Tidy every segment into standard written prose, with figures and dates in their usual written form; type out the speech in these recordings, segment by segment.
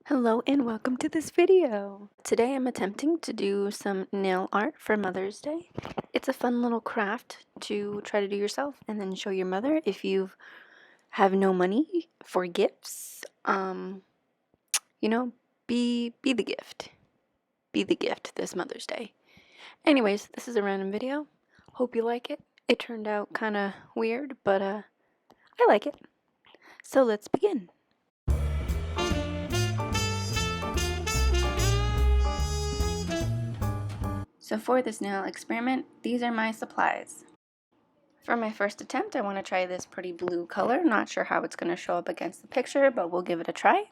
Hello and welcome to this video. Today I'm attempting to do some nail art for Mother's Day. It's a fun little craft to try to do yourself and then show your mother if you have no money for gifts. You know, be the gift. Be the gift this Mother's Day. Anyways, this is a random video. Hope you like it. It turned out kind of weird, but I like it. So let's begin. So for this nail experiment, these are my supplies. For my first attempt, I want to try this pretty blue color. Not sure how it's going to show up against the picture, but we'll give it a try.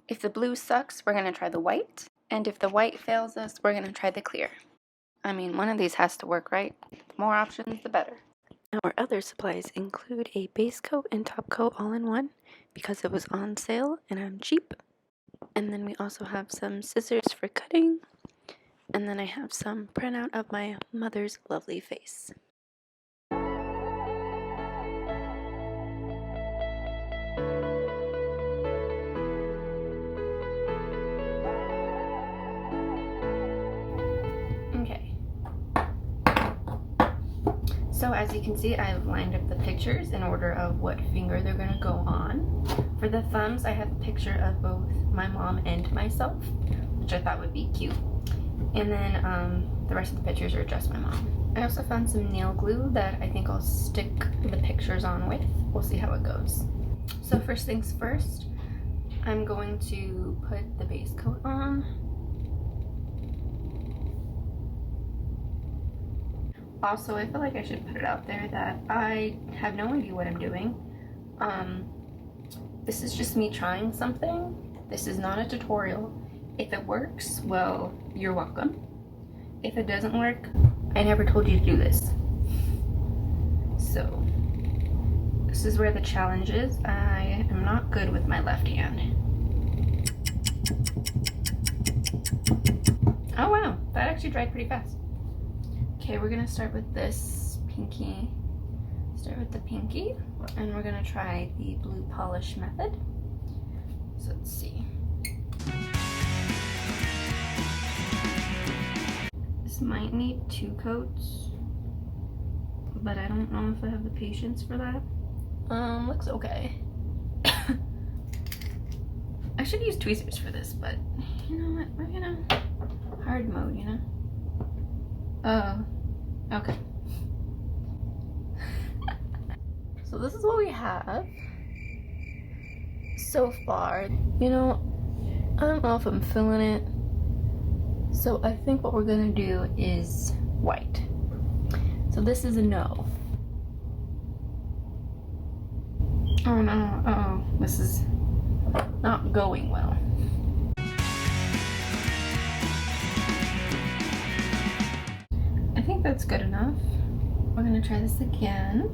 If the blue sucks, we're going to try the white. And if the white fails us, we're going to try the clear. I mean, one of these has to work, right? The more options, the better. Our other supplies include a base coat and top coat all in one because it was on sale and I'm cheap. And then we also have some scissors for cutting. And then I have some printout of my mother's lovely face. Okay. So as you can see, I've lined up the pictures in order of what finger they're going to go on. For the thumbs, I have a picture of both my mom and myself, which I thought would be cute. And then the rest of the pictures are just my mom. I also found some nail glue that I think I'll stick the pictures on with. We'll see how it goes. So first things first, I'm going to put the base coat on. Also, I feel like I should put it out there that I have no idea what I'm doing. This is just me trying something. This is not a tutorial. If it works, well, you're welcome. If it doesn't work, I never told you to do this. So, this is where the challenge is. I am not good with my left hand. Oh wow, that actually dried pretty fast. Okay, we're gonna start with this pinky. Start with the pinky, and we're gonna try the blue polish method. So let's see. This might need 2 coats, but I don't know if I have the patience for that. Looks okay. I should use tweezers for this, but you know what? We're gonna hard mode, you know? Okay. So this is what we have so far. You know, I don't know if I'm feeling it. So I think what we're gonna do is white. So this is a no. Oh no, uh-oh. This is not going well. I think that's good enough. We're gonna try this again.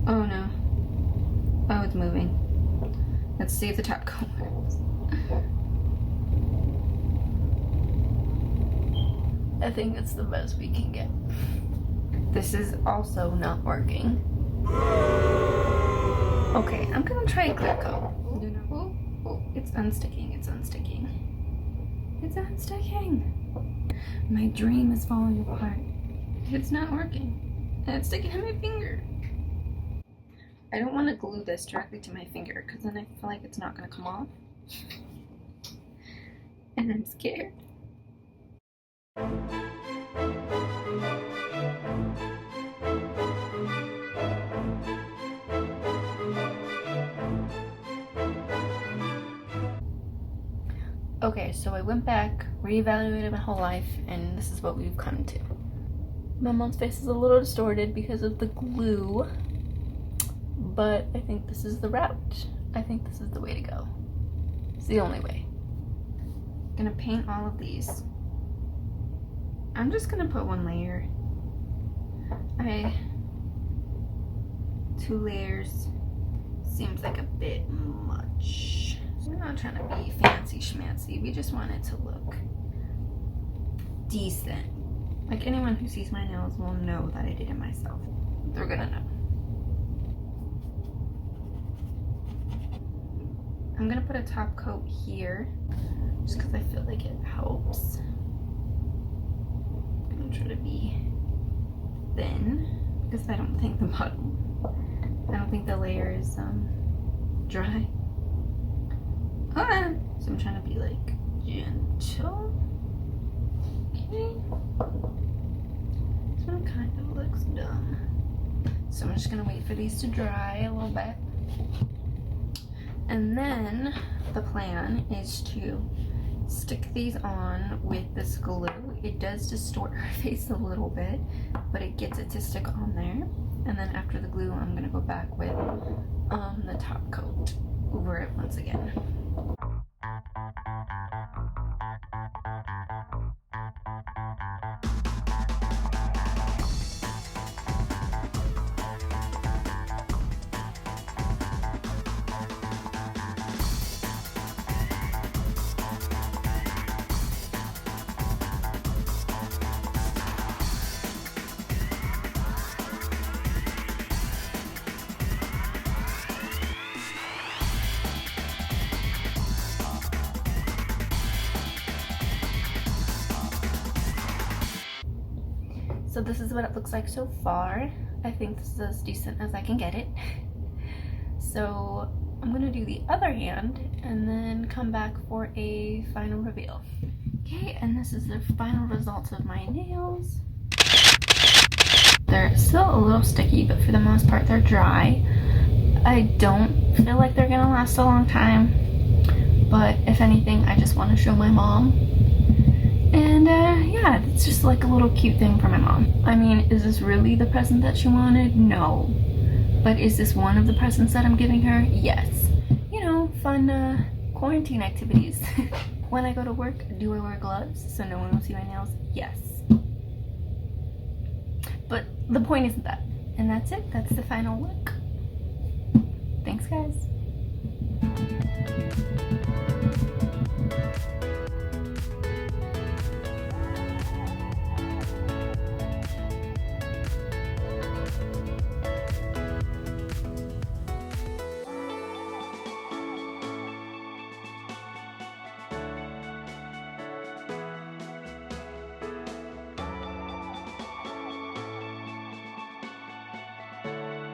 Oh no. Oh, it's moving. Let's see if the top coat works. I think it's the best we can get. This is also not working. Okay, I'm gonna try a clear coat. Oh, it's unsticking, it's unsticking. It's unsticking. My dream is falling apart. It's not working. And it's sticking to my finger. I don't want to glue this directly to my finger because then I feel like it's not going to come off. And I'm scared. Okay, so I went back, reevaluated my whole life, and this is what we've come to. My mom's face is a little distorted because of the glue, but I think this is the route. I think this is the way to go. It's the only way. I'm gonna paint all of these. I'm just gonna put 1 layer. 2 layers seems like a bit much. We're not trying to be fancy schmancy. We just want it to look decent. Like anyone who sees my nails will know that I did it myself. They're gonna know. I'm gonna put a top coat here just because I feel like it helps. I'm gonna try to be thin because I don't think the layer is dry. So I'm trying to be like gentle. Okay. This one kind of looks done. So I'm just gonna wait for these to dry a little bit. And then the plan is to stick these on with this glue. It does distort her face a little bit, but it gets it to stick on there. And then after the glue, I'm gonna go back with the top coat over it once again. So this is what it looks like so far. I think this is as decent as I can get it. So I'm gonna do the other hand and then come back for a final reveal. Okay, and this is the final results of my nails. They're still a little sticky, but for the most part they're dry. I don't feel like they're gonna last a long time, but if anything, I just want to show my mom. And yeah, it's just like a little cute thing for my mom. I mean, is this really the present that she wanted? No. But is this one of the presents that I'm giving her? Yes. You know, fun quarantine activities. When I go to work, do I wear gloves so no one will see my nails? Yes. But the point isn't that. And that's it. That's the final look. Thanks, guys.